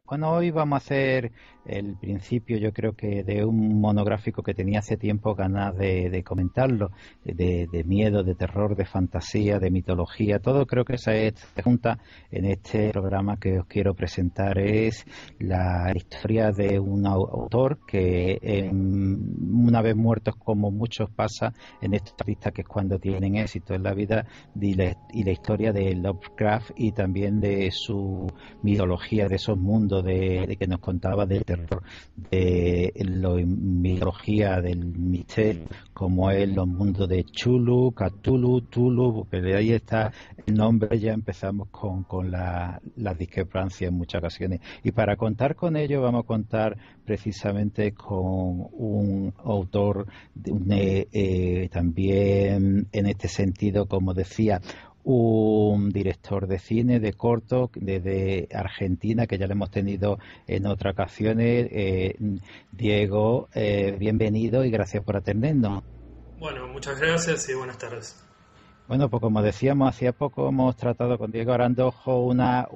Bueno, hoy vamos a hacer el principio, yo creo que de un monográfico que tenía hace tiempo ganas de comentarlo, de miedo, de terror, de fantasía, de mitología, todo creo que se junta en este programa que os quiero presentar. Es la historia de un autor que una vez muertos, como muchos pasa en estos artistas, que es cuando tienen éxito en la vida, y la historia de Lovecraft y también de su mitología, de esos mundos de que nos contaba, del terror, de la mitología del misterio, como es los mundos de Chulu, Cthulhu, Tulu, porque de ahí está el nombre. Ya empezamos con las discrepancias en muchas ocasiones. Y para contar con ello vamos a contar precisamente con un autor también en este sentido, como decía, un director de cine, de corto, desde Argentina, que ya lo hemos tenido en otras ocasiones. Diego, bienvenido y gracias por atendernos. Bueno, muchas gracias y buenas tardes. Bueno, pues como decíamos, hacía poco hemos tratado con Diego Arandojo una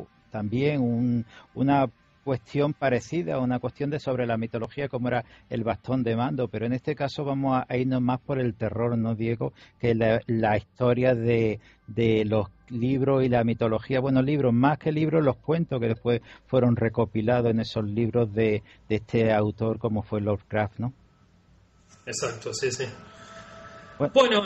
cuestión parecida, una cuestión de sobre la mitología, como era el bastón de mando, pero en este caso vamos a irnos más por el terror, ¿no, Diego? Que la historia de los libros y la mitología, bueno, libros, más que libros, los cuentos que después fueron recopilados en esos libros de este autor, como fue Lovecraft, ¿no? Exacto, sí, sí. Bueno, Bueno,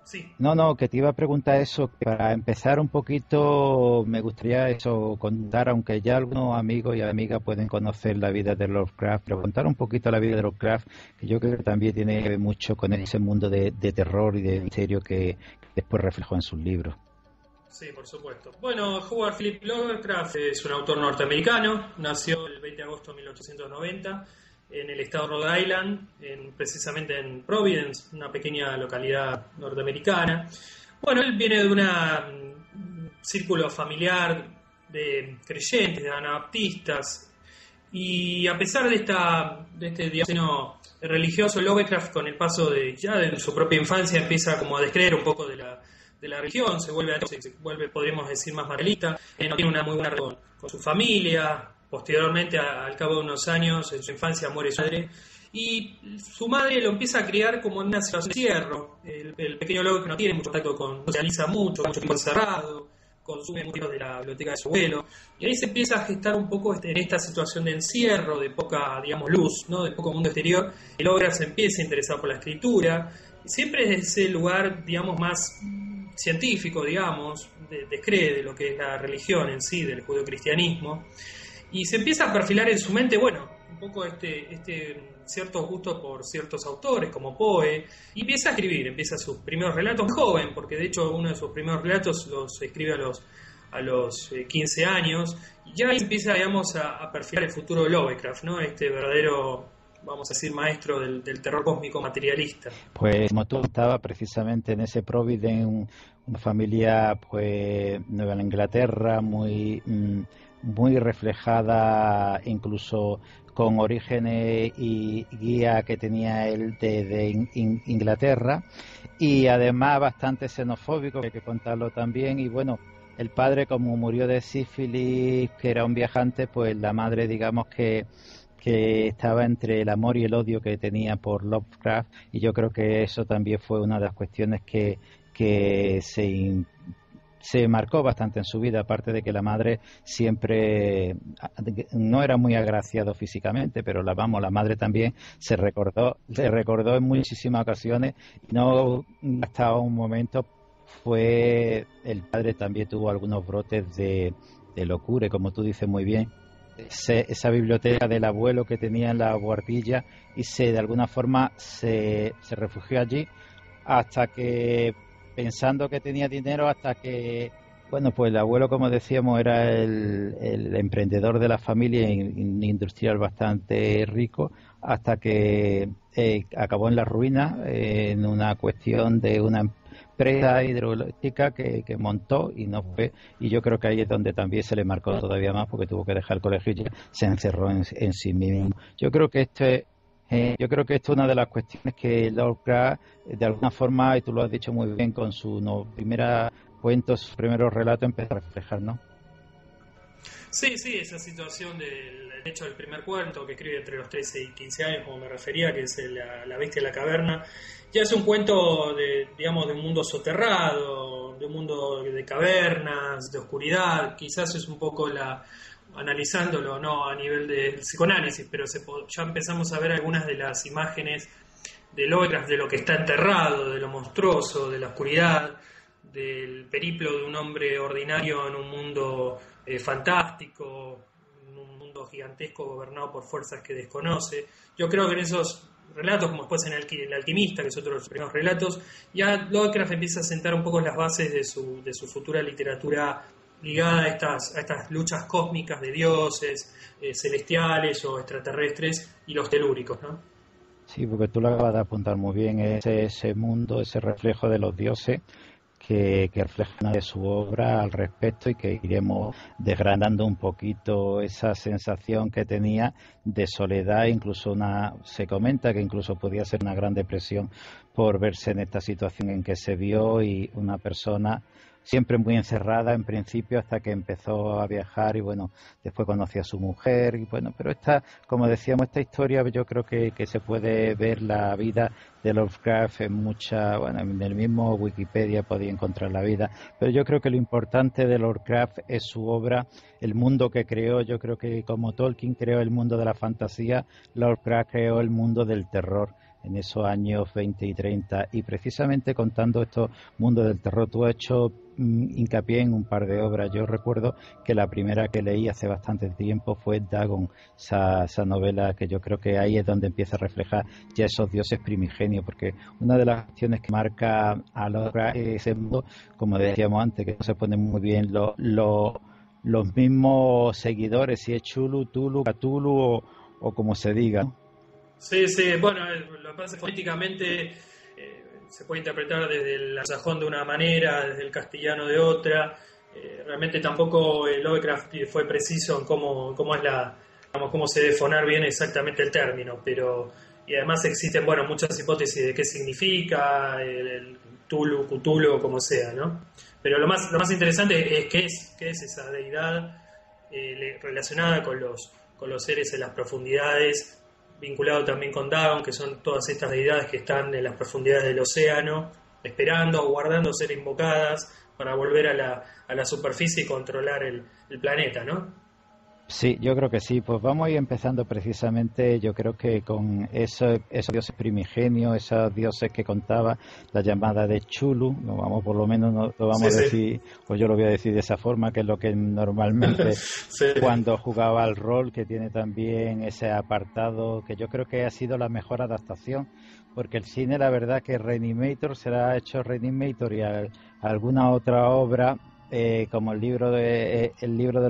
sí. no, que te iba a preguntar eso, que para empezar un poquito me gustaría eso contar, aunque ya algunos amigos y amigas pueden conocer la vida de Lovecraft, pero contar un poquito la vida de Lovecraft, que yo creo que también tiene que ver mucho con ese mundo de terror y de misterio que después reflejó en sus libros. Sí, por supuesto. Bueno, Howard Philip Lovecraft es un autor norteamericano, nació el 20 de agosto de 1890 en el estado de Rhode Island, precisamente en Providence, una pequeña localidad norteamericana. Bueno, él viene de un círculo familiar de creyentes, de anabaptistas, y a pesar de este digamos, religioso, Lovecraft con el paso de su propia infancia empieza como a descreer un poco de la religión, se vuelve, podríamos decir, más materialista, no tiene una muy buena relación con su familia. Posteriormente, al cabo de unos años, en su infancia muere su madre, y su madre lo empieza a criar como en una situación de encierro. El pequeño Lobo, que no tiene mucho contacto no socializa mucho tiempo encerrado, consume mucho de la biblioteca de su abuelo, y ahí se empieza a gestar un poco en esta situación de encierro, de poca, digamos, luz, ¿no? De poco mundo exterior. El Lovecraft se empieza a interesar por la escritura, siempre desde ese lugar, digamos, más científico, digamos, descree de lo que es la religión en sí, del judeocristianismo, y se empieza a perfilar en su mente, bueno, un poco este cierto gusto por ciertos autores como Poe, y empieza a escribir, empieza sus primeros relatos joven, porque de hecho uno de sus primeros relatos los escribe a los 15 años, y ya ahí empieza, digamos, a perfilar el futuro de Lovecraft, ¿no? Este verdadero, vamos a decir, maestro del terror cósmico materialista. Pues como tú estabas precisamente en ese Providence, una familia pues Nueva Inglaterra, muy reflejada, incluso con orígenes y guía que tenía él de Inglaterra, y además bastante xenofóbico, que hay que contarlo también. Y bueno, el padre, como murió de sífilis, que era un viajante, pues la madre, digamos que estaba entre el amor y el odio que tenía por Lovecraft, y yo creo que eso también fue una de las cuestiones que se marcó bastante en su vida, aparte de que la madre siempre no era muy agraciado físicamente, pero la madre también se recordó en muchísimas ocasiones, y no hasta un momento fue, el padre también tuvo algunos brotes de locura, y como tú dices muy bien, esa biblioteca del abuelo que tenía en la guardilla, y de alguna forma se refugió allí hasta que, pensando que tenía dinero, hasta que, bueno, pues el abuelo, como decíamos, era el emprendedor de la familia, industrial bastante rico, hasta que acabó en la ruina, en una cuestión de una empresa hidroeléctrica que montó y no fue. Y yo creo que ahí es donde también se le marcó todavía más, porque tuvo que dejar el colegio y ya se encerró en sí mismo. Yo creo que esto es una de las cuestiones que Lovecraft, de alguna forma, y tú lo has dicho muy bien, con su primera cuentos, sus primeros relatos, empezó a reflejar, ¿no? Sí, sí, esa situación del hecho del primer cuento que escribe entre los 13 y 15 años, como me refería, que es la bestia de la caverna, ya es un cuento de, digamos, de un mundo soterrado, de un mundo de cavernas, de oscuridad, quizás es un poco analizándolo, no a nivel de psicoanálisis, pero ya empezamos a ver algunas de las imágenes de Lovecraft, de lo que está enterrado, de lo monstruoso, de la oscuridad, del periplo de un hombre ordinario en un mundo fantástico, en un mundo gigantesco gobernado por fuerzas que desconoce. Yo creo que en esos relatos, como después en El Alquimista, que es otro de los primeros relatos, ya Lovecraft empieza a sentar un poco las bases de su futura literatura ligada a estas luchas cósmicas de dioses, celestiales o extraterrestres y los telúricos, ¿no? Sí, porque tú lo acabas de apuntar muy bien, ese mundo, ese reflejo de los dioses que refleja de su obra al respecto y que iremos desgranando un poquito esa sensación que tenía de soledad, incluso se comenta que incluso podía ser una gran depresión por verse en esta situación en que se vio y una persona siempre muy encerrada en principio hasta que empezó a viajar y bueno, después conoció a su mujer y bueno, pero como decíamos, esta historia yo creo que se puede ver la vida de Lovecraft bueno, en el mismo Wikipedia podía encontrar la vida, pero yo creo que lo importante de Lovecraft es su obra, el mundo que creó. Yo creo que como Tolkien creó el mundo de la fantasía, Lovecraft creó el mundo del terror en esos años 20 y 30 y precisamente contando estos mundos del terror tú has hecho hincapié en un par de obras. Yo recuerdo que la primera que leí hace bastante tiempo fue Dagon, esa novela que yo creo que ahí es donde empieza a reflejar ya esos dioses primigenios, porque una de las cuestiones que marca a Lovecraft es ese mundo, como decíamos antes, que no se ponen muy bien los mismos seguidores, si es Chulu, Tulu, Cthulhu o como se diga, ¿no? Sí, sí, bueno, lo que pasa es que políticamente se puede interpretar desde el anglosajón de una manera, desde el castellano de otra. Realmente tampoco Lovecraft fue preciso en cómo es digamos, cómo se debe fonar bien exactamente el término, y además existen, bueno, muchas hipótesis de qué significa el Tulu, Cthulhu o como sea, ¿no? Pero lo más interesante es qué es esa deidad relacionada con los seres en las profundidades, vinculado también con Dagon, que son todas estas deidades que están en las profundidades del océano, esperando, aguardando ser invocadas para volver a la superficie y controlar el planeta, ¿no? Sí, yo creo que sí. Pues vamos a ir empezando precisamente, yo creo que con esos dioses primigenios, esos dioses que contaba la llamada de Chulu, por lo menos no, lo vamos a decir, o yo lo voy a decir de esa forma, que es lo que normalmente sí. Cuando jugaba al rol, que tiene también ese apartado, que yo creo que ha sido la mejor adaptación, porque el cine, la verdad que Reanimator será hecho Reanimator y alguna otra obra como el libro de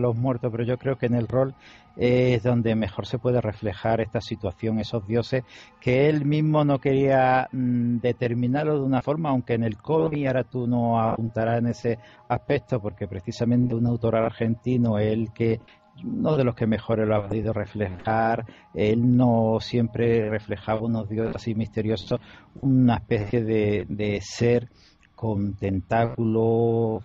los muertos, pero yo creo que en el rol es donde mejor se puede reflejar esta situación, esos dioses que él mismo no quería determinarlo de una forma, aunque en el cómic ahora tú no apuntarás en ese aspecto, porque precisamente un autor argentino es el que uno de los que mejor lo ha podido reflejar. Él no siempre reflejaba unos dioses así misteriosos, una especie de ser con tentáculos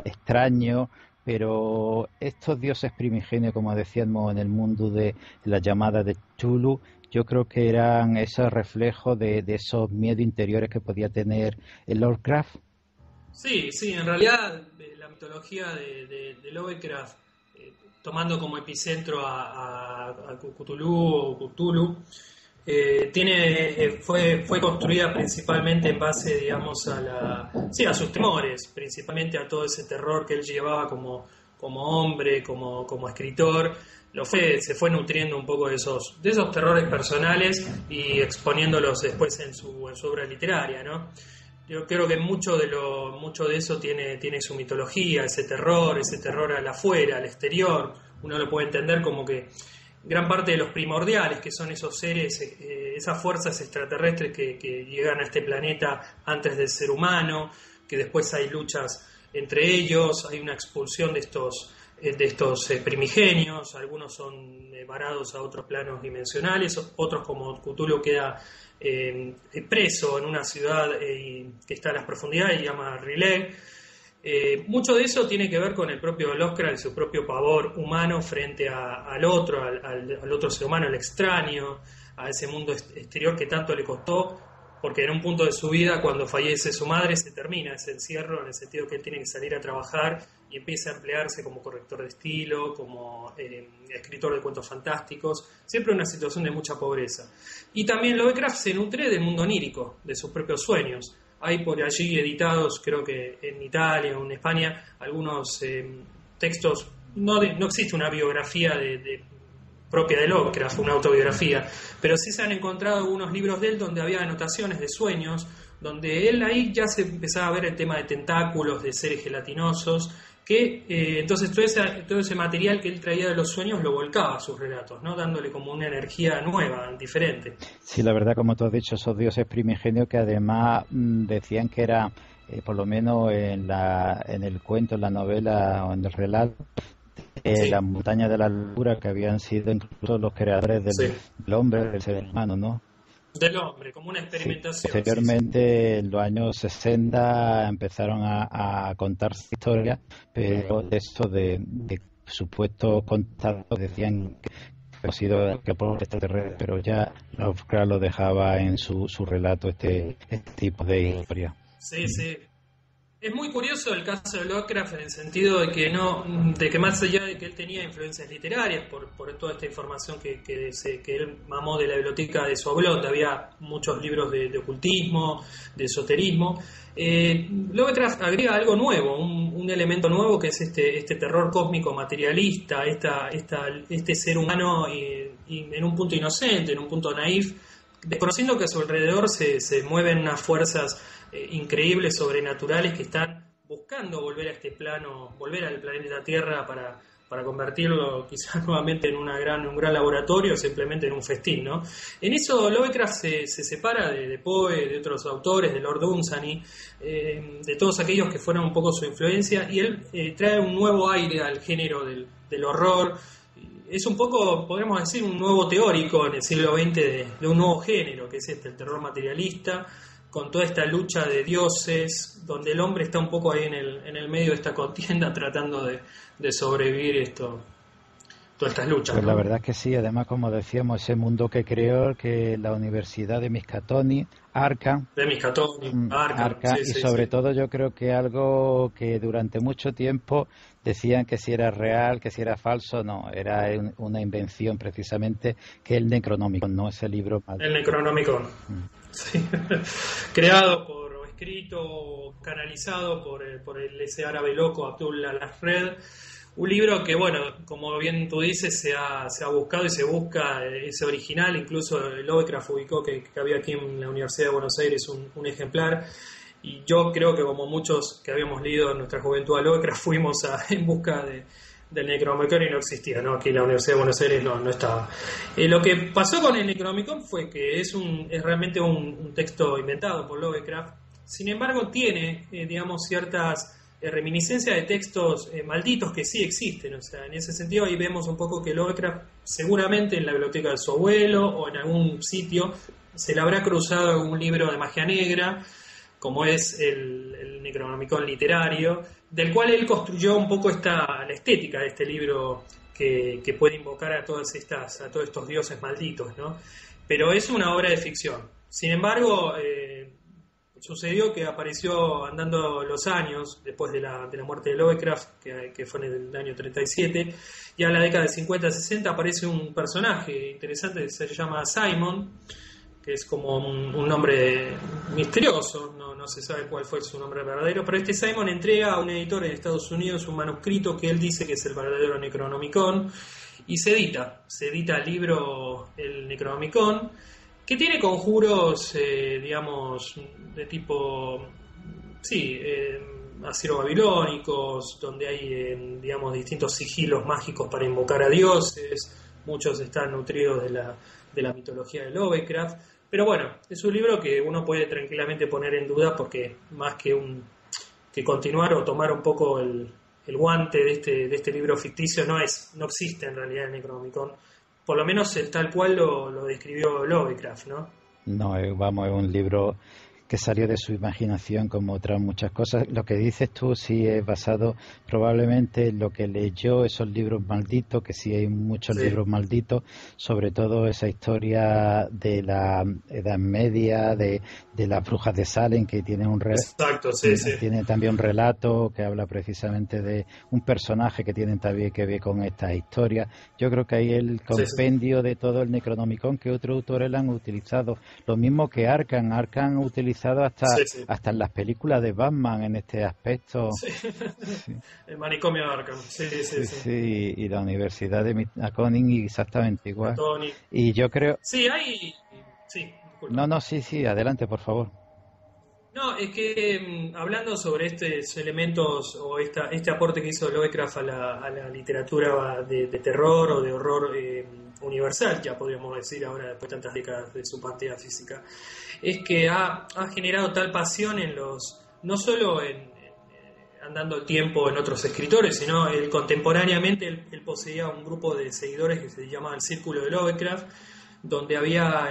extraños, pero estos dioses primigenios, como decíamos, en el mundo de la llamada de Cthulhu, yo creo que eran esos reflejos de esos miedos interiores que podía tener el Lovecraft. Sí, sí, en realidad la mitología de Lovecraft, tomando como epicentro a Cthulhu o Cthulhu, fue construida principalmente en base, digamos, a sus temores, principalmente a todo ese terror que él llevaba como hombre, como escritor. Se fue nutriendo un poco de esos terrores personales y exponiéndolos después en su obra literaria, ¿no? Yo creo que mucho de eso tiene su mitología, ese terror al afuera, al exterior. Uno lo puede entender como que gran parte de los primordiales, que son esos seres, esas fuerzas extraterrestres que llegan a este planeta antes del ser humano, que después hay luchas entre ellos, hay una expulsión de estos primigenios, algunos son varados a otros planos dimensionales, otros como Cthulhu queda preso en una ciudad que está en las profundidades, se llama R'lyeh. Mucho de eso tiene que ver con el propio Lovecraft y su propio pavor humano frente al otro, al otro ser humano, al extraño, a ese mundo exterior que tanto le costó, porque en un punto de su vida, cuando fallece su madre, se termina ese encierro, en el sentido que él tiene que salir a trabajar y empieza a emplearse como corrector de estilo, como escritor de cuentos fantásticos, siempre en una situación de mucha pobreza. Y también Lovecraft se nutre del mundo onírico, de sus propios sueños. Hay por allí editados, creo que en Italia o en España, algunos textos. No existe una biografía propia de Lovecraft, una autobiografía, pero sí se han encontrado algunos libros de él donde había anotaciones de sueños, donde él ahí ya se empezaba a ver el tema de tentáculos, de seres gelatinosos, que entonces todo ese material que él traía de los sueños lo volcaba a sus relatos, ¿no? Dándole como una energía nueva, diferente. Sí, la verdad, como tú has dicho, esos dioses primigenios que además decían que era, por lo menos en el cuento, en la novela o en el relato, Sí. las montañas de la locura, que habían sido incluso los creadores del hombre, del ser humano, ¿no? Del hombre, como una Sí. experimentación. Posteriormente, en los años 60, empezaron a contar historias, pero de eso de supuestos contactos decían que ha sido que por extraterrestre, pero ya Lovecraft lo dejaba en su relato este tipo de historia. Sí, sí. Es muy curioso el caso de Lovecraft en el sentido de que más allá de que él tenía influencias literarias por toda esta información que él mamó de la biblioteca de su abuelo, donde había muchos libros de ocultismo, de esoterismo, Lovecraft agrega algo nuevo, un elemento nuevo, que es este terror cósmico materialista, este ser humano y en un punto inocente, en un punto naif, desconociendo que a su alrededor se mueven unas fuerzas increíbles, sobrenaturales, que están buscando volver a este plano, volver al planeta Tierra para convertirlo quizás nuevamente en un gran laboratorio, o simplemente en un festín, ¿no? En eso Lovecraft se separa de Poe, de otros autores, de Lord Dunsany, de todos aquellos que fueron un poco su influencia, y él trae un nuevo aire al género del horror. Es un poco, podríamos decir, un nuevo teórico en el siglo XX de un nuevo género, que es el terror materialista, con toda esta lucha de dioses, donde el hombre está un poco ahí en el medio de esta contienda, tratando de sobrevivir todas estas luchas, Pues ¿no? la verdad es que sí, además, como decíamos, ese mundo que creó, que la Universidad de Miskatonic, Arkham, De Miskatonic, Arkham, Arkham, sí, y sí, sobre sí. todo yo creo que algo que durante mucho tiempo decían que si era real, que si era falso, no, era una invención precisamente, que el Necronomicon, no ese libro El maldito. Necronomicon. Mm. Sí. Creado o escrito, canalizado por el ese árabe loco Abdul al-Red. Un libro que, bueno, como bien tú dices, se ha buscado y se busca ese original. Incluso Lovecraft ubicó que había aquí en la Universidad de Buenos Aires un ejemplar. Y yo creo que, como muchos que habíamos leído en nuestra juventud a Lovecraft, fuimos en busca del Necronomicon y no existía, ¿no? Aquí en la Universidad de Buenos Aires no estaba. Lo que pasó con el Necronomicon fue que es realmente un texto inventado por Lovecraft. Sin embargo, tiene, digamos, ciertas reminiscencias de textos malditos que sí existen. O sea, en ese sentido ahí vemos un poco que Lovecraft, seguramente en la biblioteca de su abuelo o en algún sitio, se le habrá cruzado algún libro de magia negra, como es el Necronomicon literario, del cual él construyó un poco la estética de este libro que puede invocar a todos estos dioses malditos, ¿no? Pero es una obra de ficción. Sin embargo, sucedió que apareció andando los años, después de la muerte de Lovecraft, que fue en el año 37, ya en la década de 50-60 aparece un personaje interesante que se llama Simon, que es como un nombre misterioso, no se sabe cuál fue su nombre verdadero, pero este Simon entrega a un editor en Estados Unidos un manuscrito que él dice que es el verdadero Necronomicon, y se edita el libro, el Necronomicon, que tiene conjuros, digamos, de tipo, sí, asiro-babilónicos, donde hay, digamos, distintos sigilos mágicos para invocar a dioses. Muchos están nutridos de la mitología de Lovecraft. Pero bueno, es un libro que uno puede tranquilamente poner en duda, porque más que continuar o tomar un poco el guante de este libro ficticio, no existe en realidad el Necronomicon. Por lo menos tal cual lo describió Lovecraft, ¿no? No, vamos, es un libro que salió de su imaginación, como otras muchas cosas. Lo que dices tú sí es basado probablemente en lo que leyó, esos libros malditos, que sí hay muchos Sí, libros malditos, sobre todo esa historia de la Edad Media, de las brujas de Salem, que tiene exacto, sí, sí. tiene también un relato que habla precisamente de un personaje que tiene también que ver con esta historia. Yo creo que ahí el Sí, sí. compendio de todo el Necronomicon que otros autores lo han utilizado, lo mismo que Arkham ha utilizado Sí, sí. hasta en las películas de Batman en este aspecto. Sí. Sí, El manicomio de Arkham. Sí, sí, sí, sí. sí, y la Universidad de Conning exactamente igual. Tony. Y yo creo, Sí, hay. Sí, disculpa. no, no, sí, sí, adelante, por favor. No, es que hablando sobre estos elementos o este aporte que hizo Lovecraft a la literatura de terror o de horror universal, ya podríamos decir ahora después de tantas décadas de su partida física, es que ha generado tal pasión en los, no solo andando el tiempo en otros escritores, sino él contemporáneamente él poseía un grupo de seguidores que se llamaba el Círculo de Lovecraft, donde había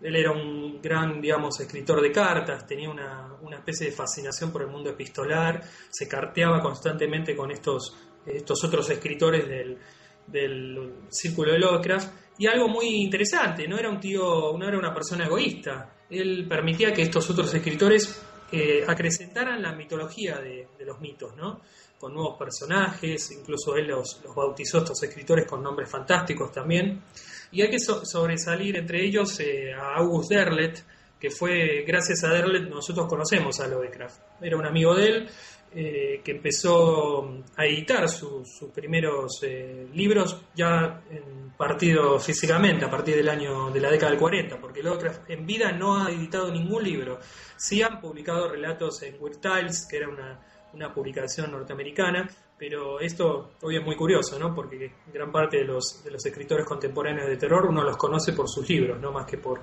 él era un gran, digamos, escritor de cartas, tenía una especie de fascinación por el mundo epistolar, se carteaba constantemente con estos otros escritores del Círculo de Lovecraft, y algo muy interesante, no era un tío, no era una persona egoísta, él permitía que estos otros escritores acrecentaran la mitología de los mitos, ¿no? Con nuevos personajes, incluso él los bautizó estos escritores con nombres fantásticos también. Y hay que sobresalir entre ellos a August Derleth, que fue, gracias a Derleth nosotros conocemos a Lovecraft. Era un amigo de él que empezó a editar sus primeros libros ya partido físicamente a partir de la década del 40, porque Lovecraft en vida no ha editado ningún libro. Sí han publicado relatos en Weird Tales, que era una publicación norteamericana, pero esto hoy es muy curioso, ¿no? Porque gran parte de los escritores contemporáneos de terror uno los conoce por sus libros, no más que por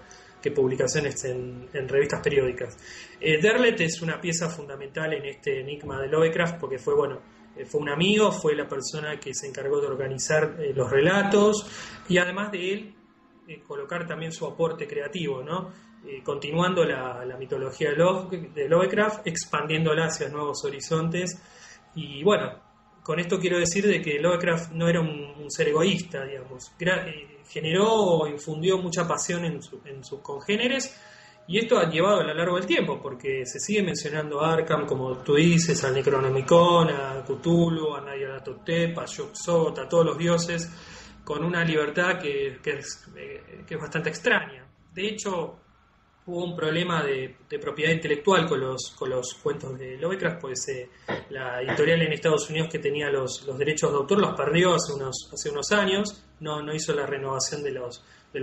publicaciones en revistas periódicas. Derleth es una pieza fundamental en este enigma de Lovecraft porque fue un amigo, fue la persona que se encargó de organizar los relatos y además de él colocar también su aporte creativo, ¿no? Continuando la mitología de Lovecraft, expandiéndola hacia nuevos horizontes. Y bueno, con esto quiero decir de que Lovecraft no era un ser egoísta, digamos. Generó o infundió mucha pasión en sus congéneres, y esto ha llevado a lo largo del tiempo, porque se sigue mencionando a Arkham, como tú dices, al Necronomicon, a Cthulhu, a Nyarlathotep, a Yog-Sothoth, a todos los dioses, con una libertad que es bastante extraña. De hecho, hubo un problema de propiedad intelectual con los cuentos de Lovecraft, pues la editorial en Estados Unidos que tenía los derechos de autor los perdió hace unos años, no hizo la renovación de los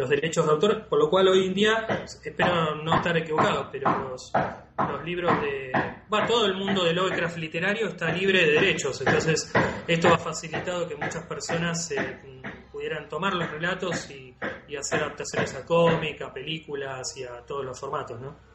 derechos de autor, por lo cual hoy en día, espero no estar equivocado, pero los libros todo el mundo de Lovecraft literario está libre de derechos, entonces esto ha facilitado que muchas personas pudieran tomar los relatos y hacer adaptaciones a cómic, a películas y a todos los formatos, ¿no?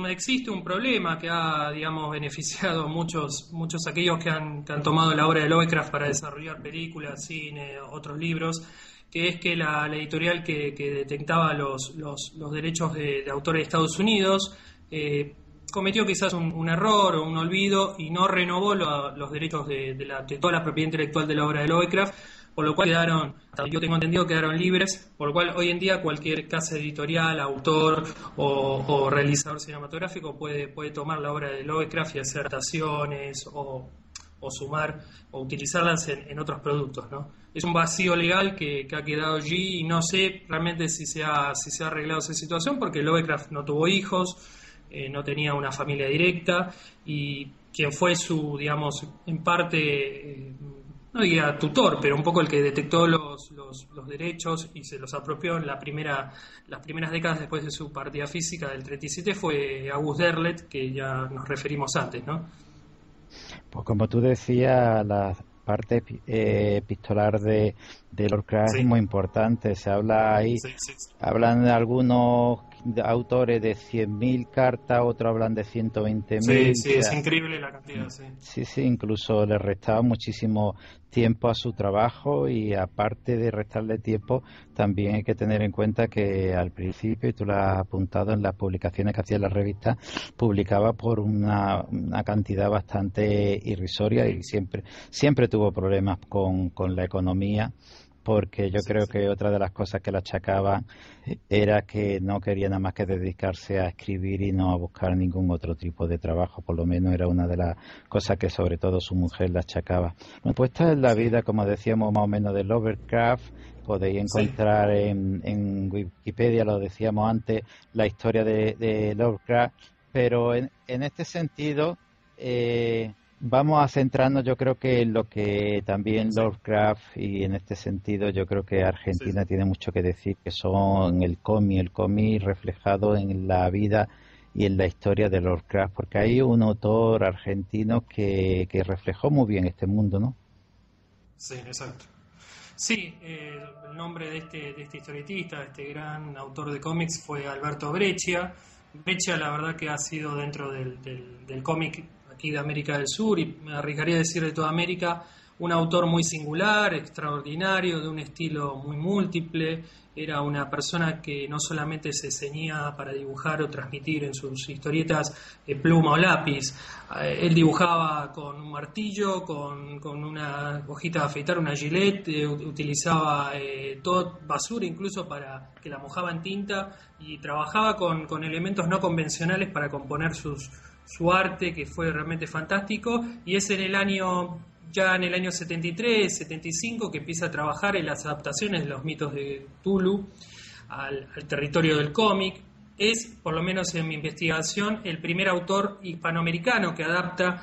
Existe un problema que ha, digamos, beneficiado a muchos aquellos que han tomado la obra de Lovecraft para desarrollar películas, cine, otros libros, que es que la editorial que detectaba los derechos de autores de Estados Unidos cometió quizás un error o un olvido y no renovó los derechos de toda la propiedad intelectual de la obra de Lovecraft, por lo cual quedaron, hasta yo tengo entendido, quedaron libres, por lo cual hoy en día cualquier casa editorial, autor o realizador cinematográfico puede tomar la obra de Lovecraft y hacer adaptaciones o sumar o utilizarlas en otros productos, ¿no? Es un vacío legal que ha quedado allí y no sé realmente si se ha arreglado esa situación, porque Lovecraft no tuvo hijos, no tenía una familia directa, y quien fue su, digamos, en parte no diría tutor, pero un poco el que detectó los derechos y se los apropió en las primeras décadas después de su partida física del 37 fue Auguste Derlet, que ya nos referimos antes, ¿no? Pues como tú decías, la parte epistolar de Lovecraft es Sí, muy importante. Se habla ahí, sí, sí, sí. hablan de algunos autores de 100.000 cartas, otros hablan de Sí, 120.000. O sí, es sea, increíble la cantidad, sí. sí, sí, incluso le restaba muchísimo tiempo a su trabajo y aparte de restarle tiempo, también hay que tener en cuenta que al principio, y tú lo has apuntado en las publicaciones que hacía en la revista, publicaba por una cantidad bastante irrisoria y Sí, siempre tuvo problemas con la economía, porque yo sí, creo sí. que otra de las cosas que le achacaban era que no quería nada más que dedicarse a escribir y no a buscar ningún otro tipo de trabajo, por lo menos era una de las cosas que sobre todo su mujer le achacaba. Bueno, pues esta es la Sí, vida, como decíamos, más o menos de Lovecraft. Podéis sí. encontrar en Wikipedia, lo decíamos antes, la historia de Lovecraft, pero en este sentido vamos a centrarnos, yo creo que en lo que también Sí, Lovecraft, y en este sentido yo creo que sí, Argentina sí. tiene mucho que decir, que son el cómic reflejado en la vida y en la historia de Lovecraft, porque hay un autor argentino que reflejó muy bien este mundo, ¿no? Sí, exacto. Sí, el nombre de este historietista, de este gran autor de cómics fue Alberto Breccia. Breccia, la verdad que ha sido dentro del cómic aquí de América del Sur y me arriesgaría a decir de toda América, un autor muy singular, extraordinario, de un estilo muy múltiple. Era una persona que no solamente se ceñía para dibujar o transmitir en sus historietas pluma o lápiz. Él dibujaba con un martillo, con una hojita de afeitar, una gilet, utilizaba toda basura incluso para que la mojaba en tinta y trabajaba con elementos no convencionales para componer su arte, que fue realmente fantástico. Y es ya en el año 73, 75, que empieza a trabajar en las adaptaciones de los mitos de Tulu al territorio del cómic. Es, por lo menos en mi investigación, el primer autor hispanoamericano que adapta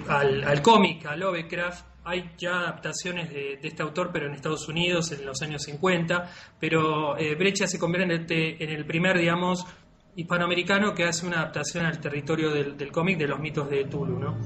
al cómic, a Lovecraft. Hay ya adaptaciones de este autor, pero en Estados Unidos, en los años 50, pero Breccia se convierte en el primer, digamos, hispanoamericano que hace una adaptación al territorio del cómic de los mitos de Tulu, ¿no?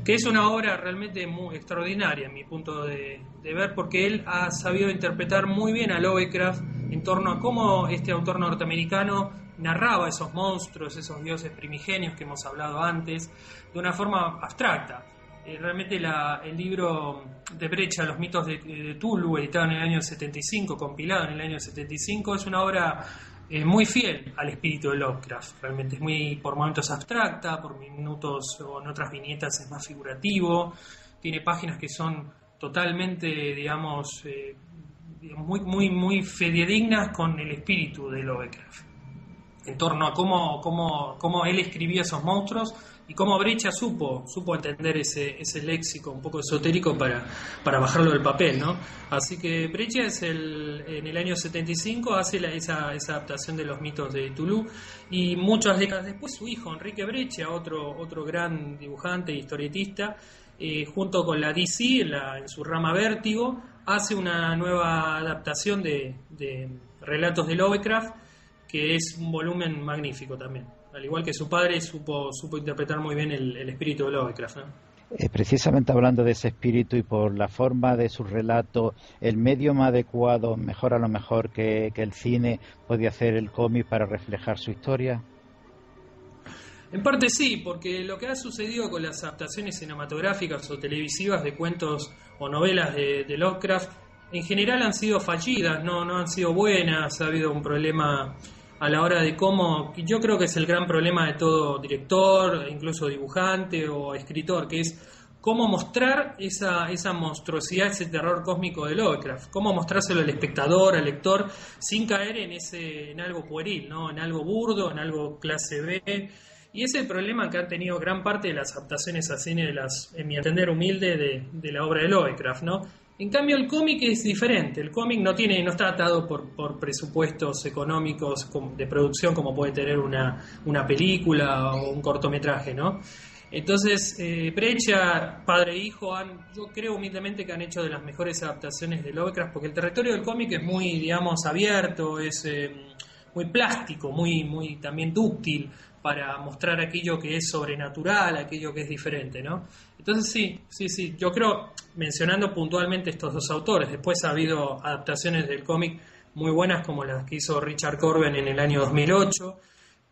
Que es una obra realmente muy extraordinaria en mi punto de ver, porque él ha sabido interpretar muy bien a Lovecraft en torno a cómo este autor norteamericano narraba esos monstruos, esos dioses primigenios que hemos hablado antes, de una forma abstracta. Realmente el libro de Breccia, Los mitos de Tulu, editado en el año 75, compilado en el año 75, es una obra muy fiel al espíritu de Lovecraft. Realmente es muy, por momentos abstracta, por minutos o en otras viñetas es más figurativo. Tiene páginas que son totalmente, digamos, muy fidedignas con el espíritu de Lovecraft, en torno a cómo él escribía esos monstruos y cómo Breccia supo entender ese léxico un poco esotérico para bajarlo del papel, ¿no? Así que Breccia en el año 75 hace esa adaptación de los mitos de Toulouse, y muchas décadas después su hijo Enrique Breccia, otro gran dibujante e historietista, junto con la DC en su rama Vértigo, hace una nueva adaptación de relatos de Lovecraft, que es un volumen magnífico también. Al igual que su padre, supo interpretar muy bien el espíritu de Lovecraft, ¿no? Precisamente hablando de ese espíritu y por la forma de su relato, el medio más adecuado, mejor a lo mejor que el cine, podía hacer el cómic para reflejar su historia. En parte sí, porque lo que ha sucedido con las adaptaciones cinematográficas o televisivas de cuentos o novelas de Lovecraft, en general han sido fallidas, no han sido buenas, ha habido un problema a la hora de cómo, yo creo que es el gran problema de todo director, incluso dibujante o escritor, que es cómo mostrar esa monstruosidad, ese terror cósmico de Lovecraft, cómo mostrárselo al espectador, al lector, sin caer en algo pueril, ¿no? En algo burdo, en algo clase B. Y ese es el problema que han tenido gran parte de las adaptaciones a cine, en mi entender humilde, de la obra de Lovecraft, ¿no? En cambio el cómic es diferente, el cómic no está atado por presupuestos económicos de producción como puede tener una película o un cortometraje, ¿no? Entonces, Breccia, padre e hijo, yo creo humildemente que han hecho de las mejores adaptaciones de Lovecraft, porque el territorio del cómic es muy, digamos, abierto, es muy plástico, muy también dúctil para mostrar aquello que es sobrenatural, aquello que es diferente, ¿no? Entonces sí, yo creo, mencionando puntualmente estos dos autores, después ha habido adaptaciones del cómic muy buenas como las que hizo Richard Corben en el año 2008,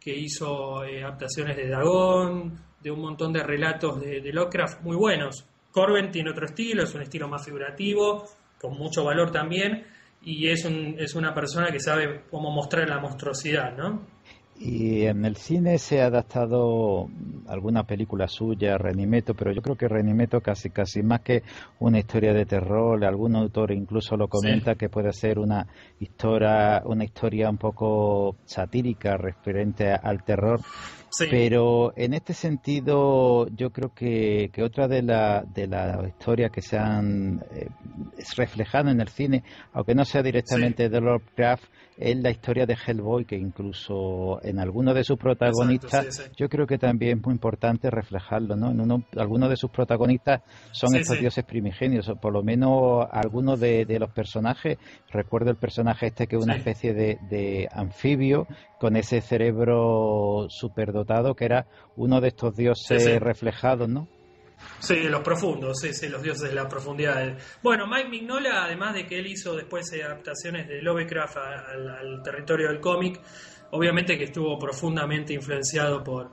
que hizo adaptaciones de Dagon, de un montón de relatos de Lovecraft muy buenos. Corben tiene otro estilo, es un estilo más figurativo, con mucho valor también, y es una persona que sabe cómo mostrar la monstruosidad, ¿no? Y en el cine se ha adaptado alguna película suya, Renimeto, pero yo creo que Renimeto casi más que una historia de terror, algún autor incluso lo comenta Sí. que puede ser una historia un poco satírica referente al terror. Sí, Pero en este sentido, yo creo que otra de las historias que se han reflejado en el cine, aunque no sea sí, directamente de Lovecraft, es la historia de Hellboy, que incluso en algunos de sus exacto, protagonistas, sí, sí. yo creo que también es muy importante reflejarlo, ¿no? Algunos de sus protagonistas son Sí, estos sí, dioses primigenios, o por lo menos algunos de los personajes. Recuerdo el personaje este que es una sí, especie de anfibio con ese cerebro superdotado que era uno de estos sí, sí. dioses reflejados, ¿no? Sí, los profundos, sí, sí, los dioses de la profundidad. Bueno, Mike Mignola, además de que él hizo después adaptaciones de Lovecraft al territorio del cómic, obviamente que estuvo profundamente influenciado por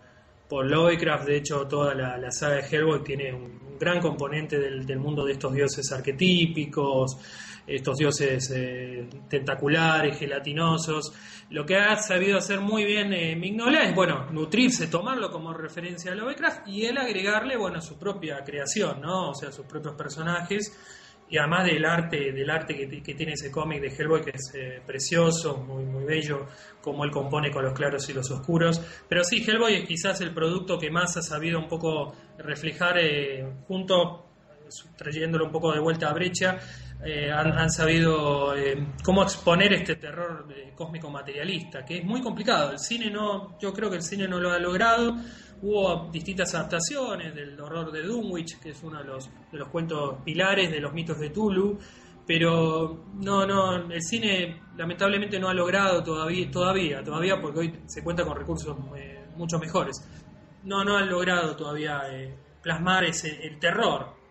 Lovecraft. De hecho, toda la saga de Hellboy tiene un gran componente del mundo de estos dioses arquetípicos, estos dioses tentaculares, gelatinosos. Lo que ha sabido hacer muy bien Mignola es, bueno, nutrirse, tomarlo como referencia a Lovecraft y él agregarle, bueno, su propia creación, ¿no? O sea, sus propios personajes y además del arte que tiene ese cómic de Hellboy, que es precioso, muy bello, como él compone con los claros y los oscuros. Pero sí, Hellboy es quizás el producto que más ha sabido un poco reflejar junto, trayéndolo un poco de vuelta a Breccia, han sabido cómo exponer este terror cósmico materialista, que es muy complicado. El cine no, yo creo que el cine no lo ha logrado. Hubo distintas adaptaciones del horror de Dunwich, que es uno de los cuentos pilares de los mitos de Tulu, pero no, el cine lamentablemente no ha logrado todavía, porque hoy se cuenta con recursos mucho mejores. No han logrado todavía plasmar el terror.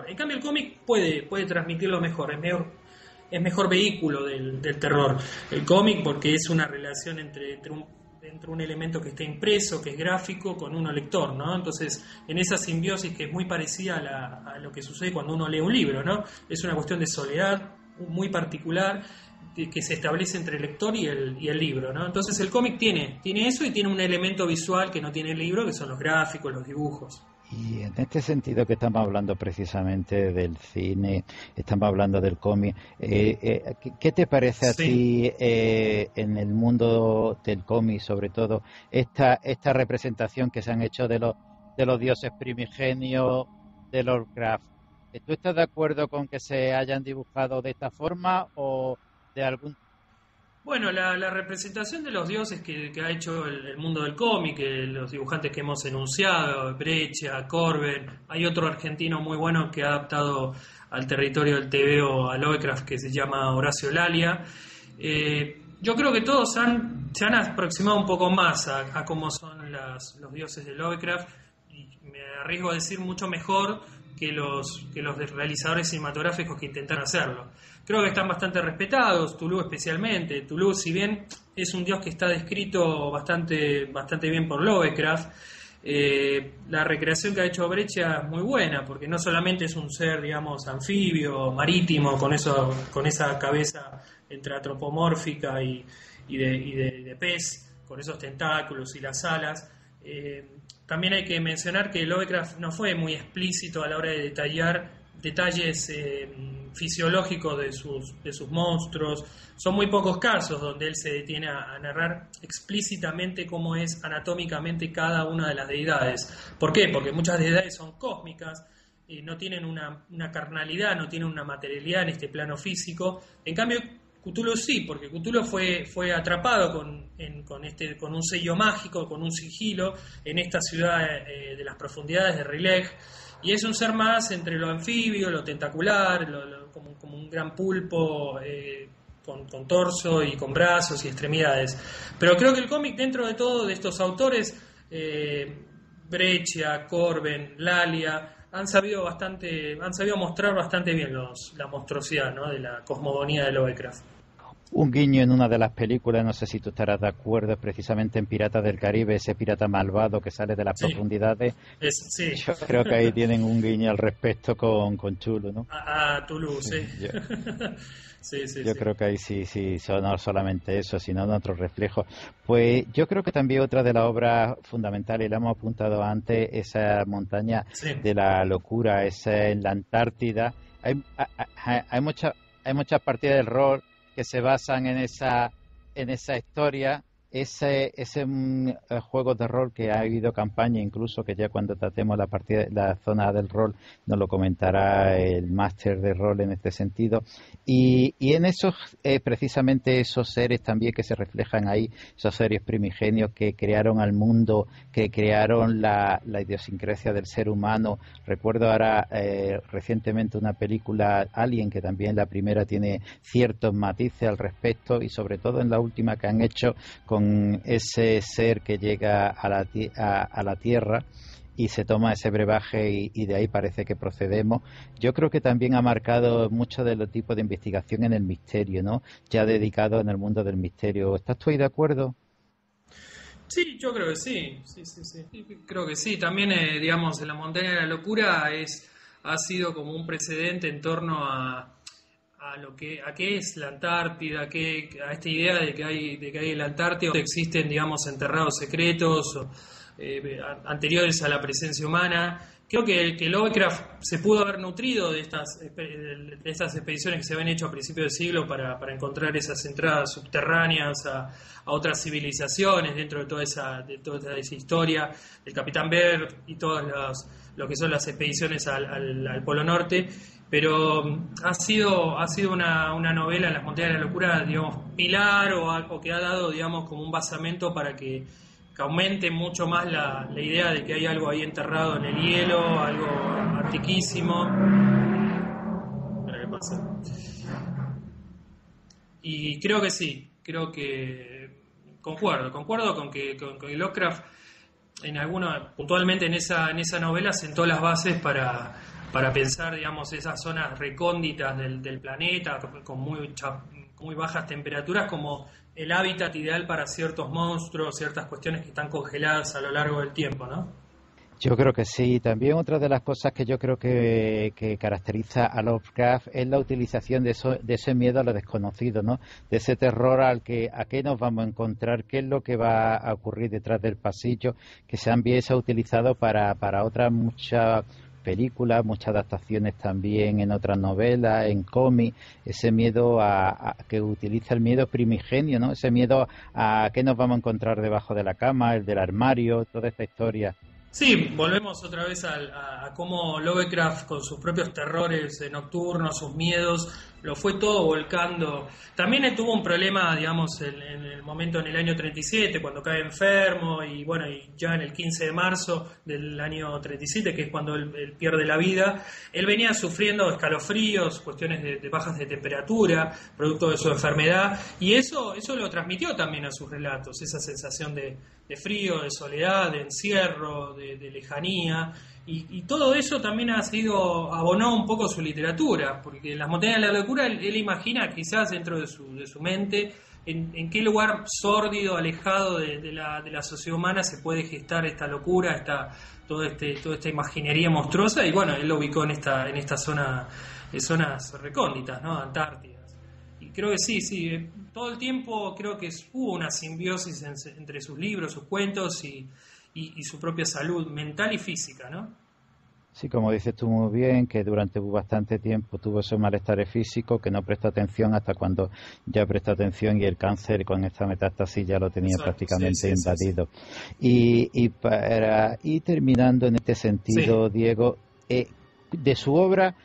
En cambio el cómic puede transmitirlo mejor, es mejor vehículo del terror. El cómic porque es una relación entre un elemento que está impreso, que es gráfico, con uno lector, ¿no? Entonces, en esa simbiosis que es muy parecida a lo que sucede cuando uno lee un libro, ¿no? Es una cuestión de soledad muy particular que se establece entre el lector y el libro, ¿no? Entonces el cómic tiene eso y tiene un elemento visual que no tiene el libro, que son los gráficos, los dibujos. Y en este sentido que estamos hablando precisamente del cine, estamos hablando del cómic, ¿qué te parece a Sí. ti en el mundo del cómic, sobre todo, esta representación que se han hecho de los dioses primigenios de Lovecraft? ¿Tú estás de acuerdo con que se hayan dibujado de esta forma o de algún... Bueno, la representación de los dioses que ha hecho el mundo del cómic, los dibujantes que hemos enunciado, Breccia, Corben, hay otro argentino muy bueno que ha adaptado al territorio del TVO a Lovecraft que se llama Horacio Lalia. Yo creo que todos se han aproximado un poco más a cómo son los dioses de Lovecraft y me arriesgo a decir mucho mejor que los realizadores cinematográficos que intentan hacerlo. Creo que están bastante respetados, Tulu especialmente. Tulu, si bien es un dios que está descrito bastante bien por Lovecraft, la recreación que ha hecho Breccia es muy buena, porque no solamente es un ser, digamos, anfibio, marítimo, con esa cabeza entre antropomórfica y de pez, con esos tentáculos y las alas. También hay que mencionar que Lovecraft no fue muy explícito a la hora de detallar detalles fisiológicos de sus monstruos. Son muy pocos casos donde él se detiene a narrar explícitamente cómo es anatómicamente cada una de las deidades. ¿Por qué? Porque muchas deidades son cósmicas, no tienen una carnalidad, no tienen una materialidad en este plano físico. En cambio, Cthulhu sí, porque Cthulhu fue atrapado con un sello mágico, con un sigilo, en esta ciudad de las profundidades de Rilej, y es un ser más entre lo anfibio, lo tentacular, como un gran pulpo, con torso y con brazos y extremidades. Pero creo que el cómic, dentro de todo, de estos autores, Breccia, Corben, Lalia, han sabido mostrar bastante bien la monstruosidad, ¿no?, de la cosmogonía de Lovecraft. Un guiño en una de las películas, no sé si tú estarás de acuerdo, es precisamente en Piratas del Caribe, ese pirata malvado que sale de las profundidades. Sí. Yo creo que ahí tienen un guiño al respecto con Chulu, ¿no? A Tulu, sí. Yo creo que ahí sí, no solamente eso, sino en otros reflejos. Pues yo creo que también otra de las obras fundamentales, y la hemos apuntado antes, esa montaña de la locura, esa en la Antártida. Hay muchas partidas del rol que se basan en esa historia, ese juego de rol que ha habido campaña, incluso que ya cuando tratemos la zona del rol nos lo comentará el máster de rol en este sentido, y en esos precisamente esos seres también que se reflejan ahí, esos seres primigenios que crearon al mundo, que crearon la idiosincrasia del ser humano. Recuerdo ahora recientemente una película Alien, que también la primera tiene ciertos matices al respecto, y sobre todo en la última que han hecho con ese ser que llega a la Tierra y se toma ese brebaje y de ahí parece que procedemos. Yo creo que también ha marcado mucho de los tipos de investigación en el misterio, ¿no?, ya dedicado en el mundo del misterio. ¿Estás tú ahí de acuerdo? Sí, yo creo que sí. Creo que sí. También, digamos, en la montaña de la locura ha sido como un precedente en torno a qué es la Antártida, a esta idea de que hay en la Antártida existen, digamos, enterrados secretos anteriores a la presencia humana. Creo que Lovecraft se pudo haber nutrido de estas expediciones que se habían hecho a principios del siglo para encontrar esas entradas subterráneas a otras civilizaciones dentro de toda esa historia del Capitán Bear y todas lo que son las expediciones al Polo Norte. Pero ha sido una novela, Las montañas de la locura, digamos, pilar o que ha dado, digamos, como un basamento para que aumente mucho más la idea de que hay algo ahí enterrado en el hielo, algo antiquísimo. Espera, ¿qué pasa? Y creo que sí, concuerdo con que Lovecraft puntualmente en esa novela sentó las bases para pensar, digamos, esas zonas recónditas del planeta con muy bajas temperaturas como el hábitat ideal para ciertos monstruos, ciertas cuestiones que están congeladas a lo largo del tiempo, ¿no? Yo creo que sí. También otra de las cosas que yo creo que caracteriza a Lovecraft es la utilización de ese miedo a lo desconocido, ¿no? De ese terror a qué nos vamos a encontrar, qué es lo que va a ocurrir detrás del pasillo, que también se ha utilizado para otras muchas películas, muchas adaptaciones también en otras novelas, en cómics, ese miedo que utiliza el miedo primigenio, ¿no? Ese miedo a qué nos vamos a encontrar debajo de la cama, el del armario, toda esta historia. Sí, volvemos otra vez a cómo Lovecraft, con sus propios terrores nocturnos, sus miedos, lo fue todo volcando. También tuvo un problema, digamos, en el momento, en el año 37, cuando cae enfermo, y bueno, y ya en el 15 de marzo del año 37, que es cuando él pierde la vida, él venía sufriendo escalofríos, cuestiones de bajas de temperatura, producto de su enfermedad, y eso lo transmitió también a sus relatos, esa sensación de frío, de soledad, de encierro, de lejanía, y todo eso también abonó un poco su literatura, porque en Las montañas de la locura él imagina, quizás dentro de su mente, en qué lugar sórdido, alejado de la sociedad humana se puede gestar esta locura, toda esta imaginería monstruosa, y bueno, él lo ubicó en esta zonas recónditas, ¿no? Antártida. Y creo que sí, todo el tiempo creo que hubo una simbiosis entre sus libros, sus cuentos y su propia salud mental y física, ¿no? Sí, como dices tú muy bien, que durante bastante tiempo tuvo esos malestares físicos, que no prestó atención hasta cuando ya prestó atención y el cáncer con esta metástasis ya lo tenía prácticamente invadido. Sí. Y para ir terminando en este sentido, Diego, de su obra,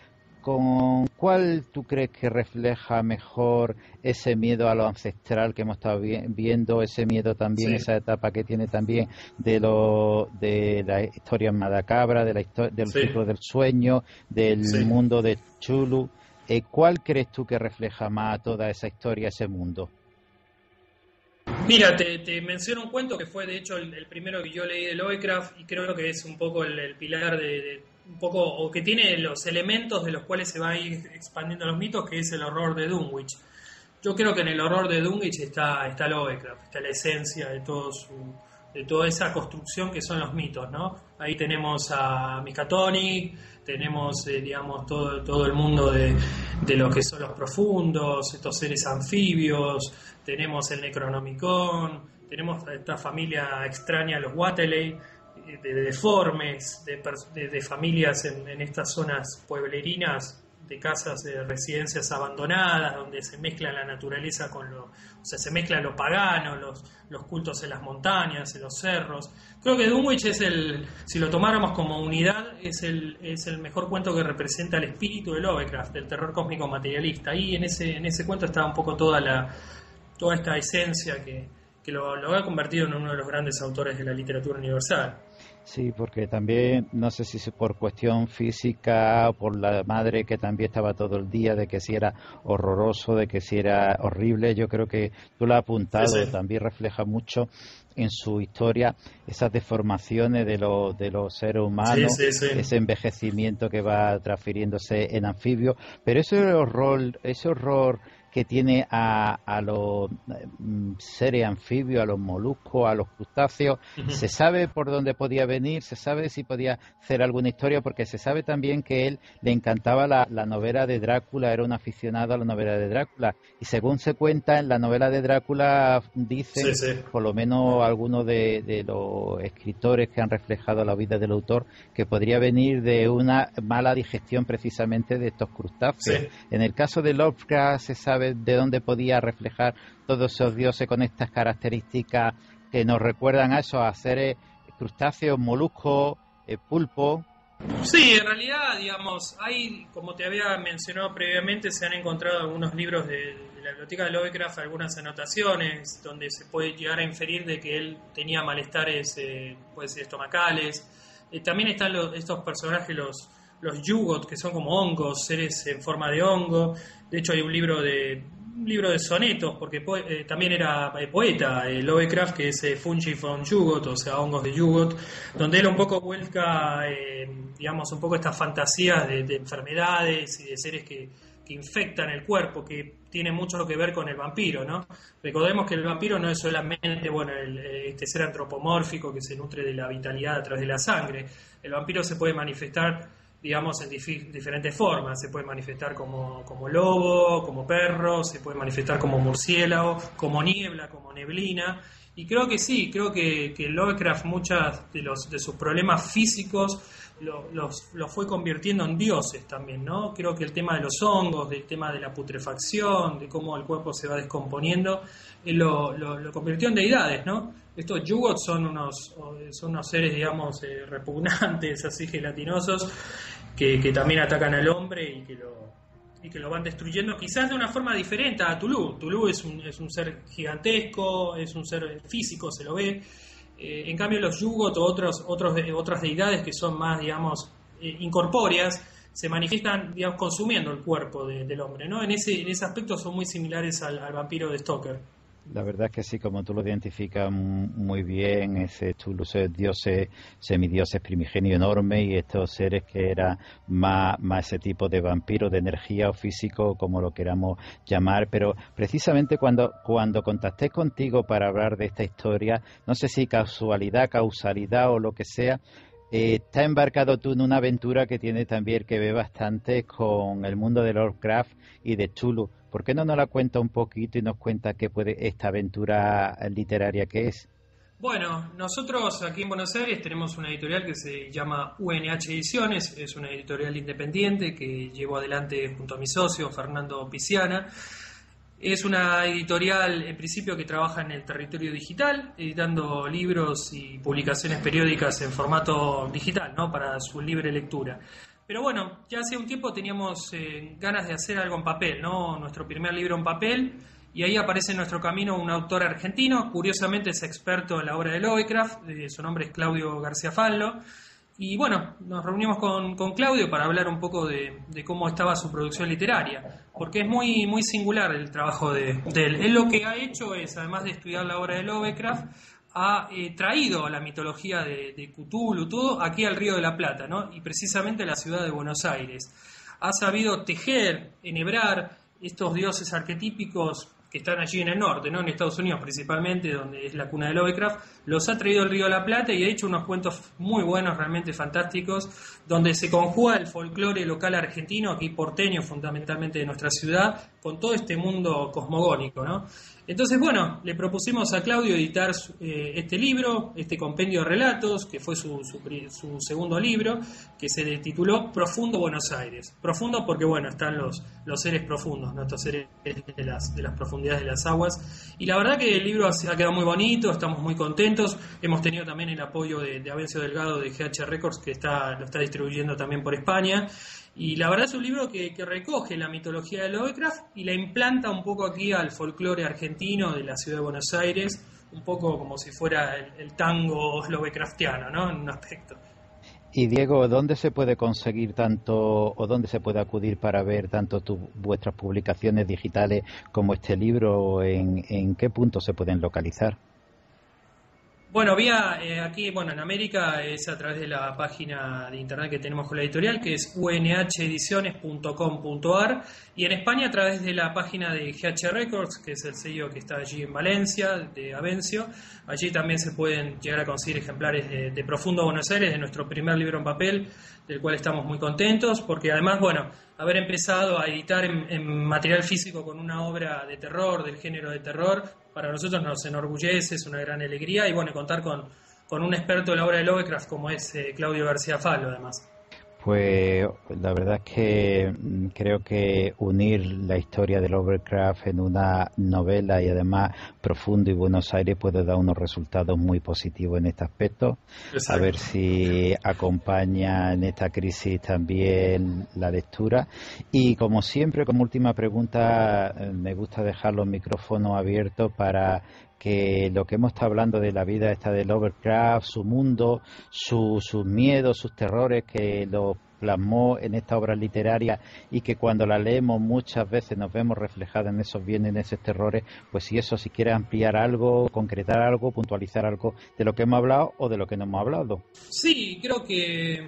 ¿con cuál tú crees que refleja mejor ese miedo a lo ancestral que hemos estado viendo, ese miedo también, Sí, esa etapa que tiene también de la historia macabra, del sí, ciclo del sueño, del sí. mundo de Chulu? ¿Cuál crees tú que refleja más toda esa historia, ese mundo? Mira, te menciono un cuento que fue de hecho el primero que yo leí de Lovecraft y creo que es un poco el pilar un poco, o que tiene los elementos de los cuales se va a ir expandiendo los mitos, que es el horror de Dunwich. Yo creo que en el horror de Dunwich está Lovecraft, está la esencia de toda esa construcción que son los mitos, ¿no? Ahí tenemos a Miskatonic, tenemos, digamos, todo el mundo de lo que son los profundos, estos seres anfibios, tenemos el Necronomicon, tenemos a esta familia extraña, los Wateley, de deformes, de familias en estas zonas pueblerinas, de casas, de residencias abandonadas, donde se mezcla la naturaleza o sea, se mezcla lo pagano, los cultos en las montañas, en los cerros. Creo que Dunwich si lo tomáramos como unidad, es el mejor cuento que representa el espíritu de Lovecraft, del terror cósmico materialista. Ahí en ese cuento está un poco toda esta esencia que lo ha convertido en uno de los grandes autores de la literatura universal. Sí, porque también, no sé si es por cuestión física o por la madre que también estaba todo el día, de que si era horroroso, de que si era horrible. Yo creo que tú lo has apuntado, Sí, sí. también refleja mucho en su historia esas deformaciones de los seres Sí, humanos, sí, sí. ese envejecimiento que va transfiriéndose en anfibios, pero ese horror que tiene a los seres anfibios, a los moluscos, a los crustáceos. Ujú. Se sabe por dónde podía venir, se sabe si podía hacer alguna historia, porque se sabe también que él le encantaba la novela de Drácula, era un aficionado a la novela de Drácula, y según se cuenta en la novela de Drácula, Sí, dicen, sí. por lo menos algunos de los escritores que han reflejado la vida del autor, que podría venir de una mala digestión precisamente de estos Sí. crustáceos. En el caso de Lovecraft se sabe de dónde podía reflejar todos esos dioses con estas características que nos recuerdan a eso, a seres crustáceos, moluscos, pulpo. Sí, en realidad, digamos, como te había mencionado previamente, se han encontrado algunos libros de la biblioteca de Lovecraft, algunas anotaciones donde se puede llegar a inferir de que él tenía malestares, puede ser estomacales. También están estos personajes, los Yugot, que son como hongos, seres en forma de hongo. De hecho, hay un libro de sonetos, porque también era poeta, Lovecraft, que es Fungi von Yugot, o sea, hongos de Yugot, donde él un poco vuelca, digamos, un poco estas fantasías de enfermedades y de seres que infectan el cuerpo, que tiene mucho que ver con el vampiro, ¿no? Recordemos que el vampiro no es solamente, bueno, este ser antropomórfico que se nutre de la vitalidad a través de la sangre. El vampiro se puede manifestar, digamos, en diferentes formas. Se puede manifestar como lobo, como perro, se puede manifestar como murciélago, como niebla, como neblina. Y creo que sí, creo que Lovecraft muchas de sus problemas físicos los fue convirtiendo en dioses también, ¿no? Creo que el tema de los hongos, del tema de la putrefacción, de cómo el cuerpo se va descomponiendo, él lo convirtió en deidades, ¿no? Estos yugots son unos seres, digamos, repugnantes, así gelatinosos, que también atacan al hombre y que lo van destruyendo quizás de una forma diferente a Tulu. Tulu es un ser gigantesco, es un ser físico, se lo ve. En cambio los Yugot o otras deidades que son más, digamos, incorpóreas, se manifiestan, digamos, consumiendo el cuerpo del hombre, ¿no? En ese aspecto son muy similares al vampiro de Stoker. La verdad es que sí, como tú lo identificas muy bien, ese Chulu, esos dioses, semidioses primigenios enormes, y estos seres que eran más ese tipo de vampiro, de energía o físico, como lo queramos llamar. Pero precisamente cuando contacté contigo para hablar de esta historia, no sé si causalidad o lo que sea, está embarcado tú en una aventura que tiene también que ver bastante con el mundo de Lovecraft y de Chulu. ¿Por qué no nos la cuenta un poquito y nos cuenta qué puede esta aventura literaria que es? Bueno, nosotros aquí en Buenos Aires tenemos una editorial que se llama UNH Ediciones, es una editorial independiente que llevo adelante junto a mi socio Fernando Piciana. Es una editorial en principio que trabaja en el territorio digital, editando libros y publicaciones periódicas en formato digital, ¿no? Para su libre lectura. Pero bueno, ya hace un tiempo teníamos ganas de hacer algo en papel, ¿no? Nuestro primer libro en papel, y ahí aparece en nuestro camino un autor argentino, curiosamente es experto en la obra de Lovecraft, su nombre es Claudio García Fallo, y bueno, nos reunimos con Claudio para hablar un poco de cómo estaba su producción literaria, porque es muy, muy singular el trabajo de él. Él lo que ha hecho es, además de estudiar la obra de Lovecraft, ha traído la mitología de Cthulhu, todo aquí al Río de la Plata, ¿no? Y precisamente a la ciudad de Buenos Aires. Ha sabido tejer, enhebrar estos dioses arquetípicos que están allí en el norte, ¿no? En Estados Unidos principalmente, donde es la cuna de Lovecraft, los ha traído al Río de la Plata y ha hecho unos cuentos muy buenos, realmente fantásticos, donde se conjuga el folclore local argentino, aquí porteño fundamentalmente de nuestra ciudad, con todo este mundo cosmogónico, ¿no? Entonces, bueno, le propusimos a Claudio editar este libro, este compendio de relatos, que fue su segundo libro, que se tituló Profundo Buenos Aires. Profundo porque, bueno, están los seres profundos, ¿no? Estos seres de las profundidades de las aguas. Y la verdad que el libro ha quedado muy bonito, estamos muy contentos. Hemos tenido también el apoyo de Avencio Delgado de GH Records, que lo está distribuyendo también por España. Y la verdad es un libro que recoge la mitología de Lovecraft y la implanta un poco aquí al folclore argentino de la ciudad de Buenos Aires, un poco como si fuera el tango Lovecraftiano, ¿no? En un aspecto. Y Diego, ¿dónde se puede conseguir tanto o dónde se puede acudir para ver tanto vuestras publicaciones digitales como este libro? ¿En qué punto se pueden localizar? Bueno, aquí, en América es a través de la página de internet que tenemos con la editorial, que es unhediciones.com.ar, y en España a través de la página de GH Records, que es el sello que está allí en Valencia, de Avencio. Allí también se pueden llegar a conseguir ejemplares de Profundo Buenos Aires, de nuestro primer libro en papel, del cual estamos muy contentos, porque además, haber empezado a editar en material físico con una obra de terror, del género de terror, para nosotros nos enorgullece, es una gran alegría, y contar con un experto en la obra de Lovecraft como es Claudio García Fallo, además. Pues la verdad es que creo que unir la historia de Lovecraft en una novela y además Profundo y Buenos Aires puede dar unos resultados muy positivos en este aspecto. Exacto. A ver si acompaña en esta crisis también la lectura. Y como siempre, como última pregunta, me gusta dejar los micrófonos abiertos para que lo que hemos estado hablando de la vida esta de Lovecraft, su mundo, sus miedos, sus terrores, que lo plasmó en esta obra literaria y que cuando la leemos muchas veces nos vemos reflejados en esos bienes, en esos terrores, pues si quieres ampliar algo, concretar algo, puntualizar algo de lo que hemos hablado o de lo que no hemos hablado. Sí, creo que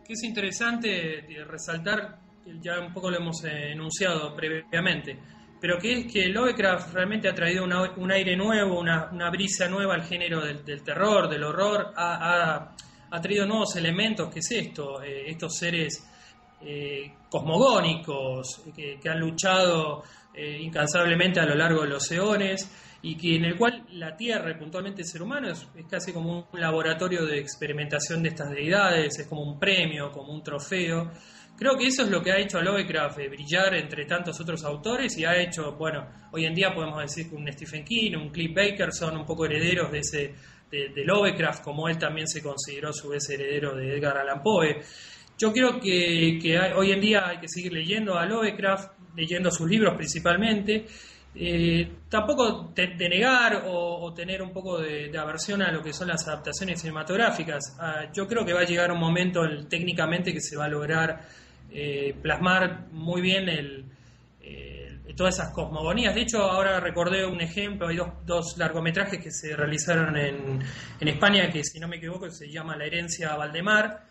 es interesante resaltar, ya un poco lo hemos enunciado previamente, pero que es que Lovecraft realmente ha traído un aire nuevo, una brisa nueva al género del terror, del horror, ha traído nuevos elementos. ¿Qué es esto? Estos seres cosmogónicos que han luchado incansablemente a lo largo de los eones, y que en el cual la Tierra, y puntualmente el ser humano, es casi como un laboratorio de experimentación de estas deidades, es como un premio, como un trofeo. Creo que eso es lo que ha hecho a Lovecraft brillar entre tantos otros autores, y ha hecho, hoy en día podemos decir que un Stephen King, un Clive Barker son un poco herederos de Lovecraft, como él también se consideró a su vez heredero de Edgar Allan Poe. Yo creo que hoy en día hay que seguir leyendo a Lovecraft, leyendo sus libros principalmente. Tampoco denegar o tener un poco de aversión a lo que son las adaptaciones cinematográficas. Yo creo que va a llegar un momento técnicamente que se va a lograr plasmar muy bien todas esas cosmogonías. De hecho, ahora recordé un ejemplo, hay dos largometrajes que se realizaron en España, que si no me equivoco se llama La herencia Valdemar,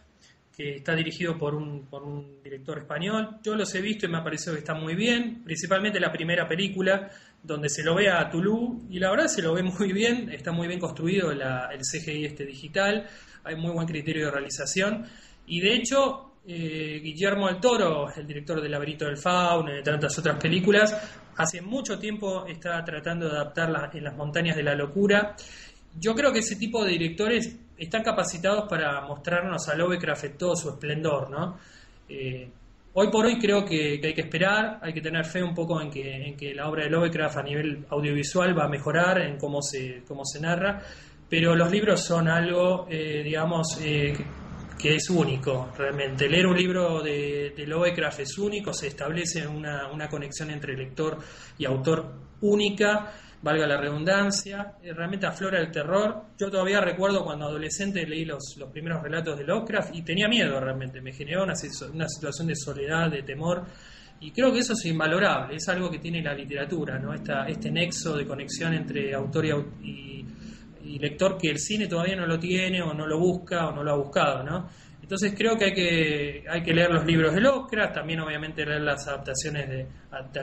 que está dirigido por un director español. Yo los he visto y me ha parecido que están muy bien, principalmente la primera película, donde se lo ve a Toulouse, y la verdad se lo ve muy bien, está muy bien construido el CGI digital, hay muy buen criterio de realización, y de hecho Guillermo del Toro, el director del Laberinto del Fauno y de tantas otras películas, hace mucho tiempo está tratando de adaptarlas en Las Montañas de la Locura. Yo creo que ese tipo de directores están capacitados para mostrarnos a Lovecraft en todo su esplendor, ¿no? Hoy por hoy creo que hay que esperar, hay que tener fe un poco en que la obra de Lovecraft a nivel audiovisual va a mejorar en cómo se narra, pero los libros son algo, que es único realmente. Leer un libro de Lovecraft es único, se establece una conexión entre lector y autor única, valga la redundancia, realmente aflora el terror. Yo todavía recuerdo cuando adolescente leí los primeros relatos de Lovecraft y tenía miedo realmente, me generó una situación de soledad, de temor, y creo que eso es invalorable, es algo que tiene la literatura, ¿no? Este nexo de conexión entre autor y lector que el cine todavía no lo tiene o no lo busca o no lo ha buscado, ¿no? Entonces creo que hay que leer los libros de Lovecraft, también obviamente leer las adaptaciones de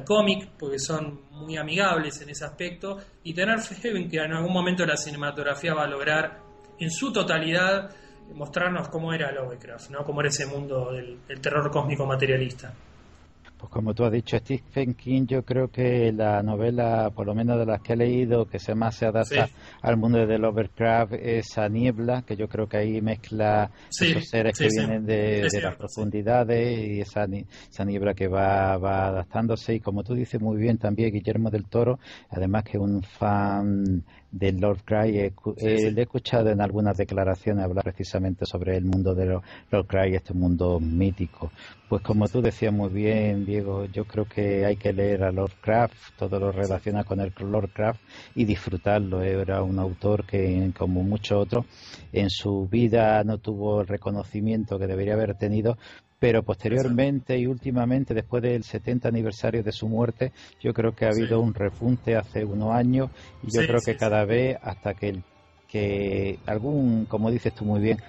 cómic, porque son muy amigables en ese aspecto, y tener fe en que en algún momento la cinematografía va a lograr en su totalidad mostrarnos cómo era Lovecraft, ¿no? Cómo era ese mundo del terror cósmico materialista. Pues como tú has dicho, Stephen King, yo creo que la novela, por lo menos de las que he leído, que más se adapta al mundo de Lovecraft, es Esa niebla, que yo creo que ahí mezcla esos seres que vienen de las profundidades y esa niebla que va adaptándose. Y como tú dices muy bien también, Guillermo del Toro, además que es un fan de Lovecraft, le he escuchado en algunas declaraciones hablar precisamente sobre el mundo de Lovecraft y este mundo mítico. Pues como tú decías muy bien, Diego, yo creo que hay que leer a Lovecraft, todo lo relaciona con el Lovecraft y disfrutarlo. Era un autor que, como muchos otros, en su vida no tuvo el reconocimiento que debería haber tenido, pero posteriormente y últimamente, después del 70 aniversario de su muerte, yo creo que ha habido un repunte hace unos años y yo creo que cada vez hasta que algún, como dices tú muy bien,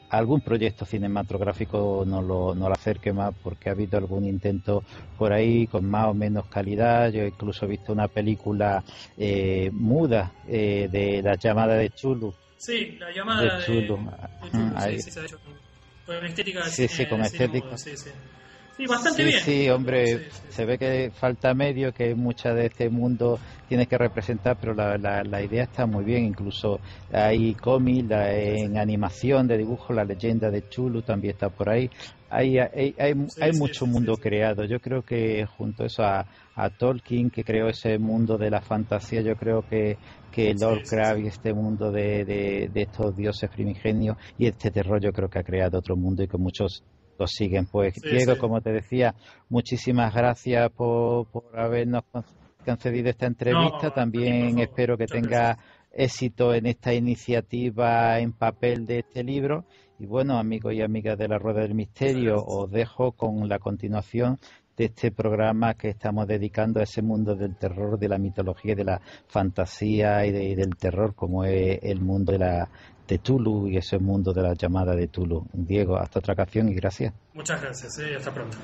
algún proyecto cinematográfico no lo acerque más, porque ha habido algún intento por ahí con más o menos calidad. Yo incluso he visto una película muda de La llamada de Chulu. Sí, La llamada de Chulu. Sí, se ha hecho con estética con estética. Sí, bastante bien. Sí, hombre, se ve que falta medio, que mucha de este mundo tiene que representar, pero la idea está muy bien. Incluso hay cómics en animación de dibujo, La leyenda de Chulu también está por ahí. Hay mucho mundo creado. Yo creo que junto a eso a Tolkien, que creó ese mundo de la fantasía, yo creo que Lovecraft y este mundo de estos dioses primigenios y este terror, yo creo que ha creado otro mundo y que muchos lo siguen. Pues Diego, como te decía, muchísimas gracias por habernos concedido esta entrevista. También espero que tenga éxito en esta iniciativa en papel de este libro. Y bueno, amigos y amigas de la Rueda del Misterio, os dejo con la continuación de este programa que estamos dedicando a ese mundo del terror, de la mitología, de la fantasía y del terror, como es el mundo de Tulu y ese mundo de la llamada de Tulu. Diego, hasta otra ocasión y gracias. Muchas gracias, hasta pronto.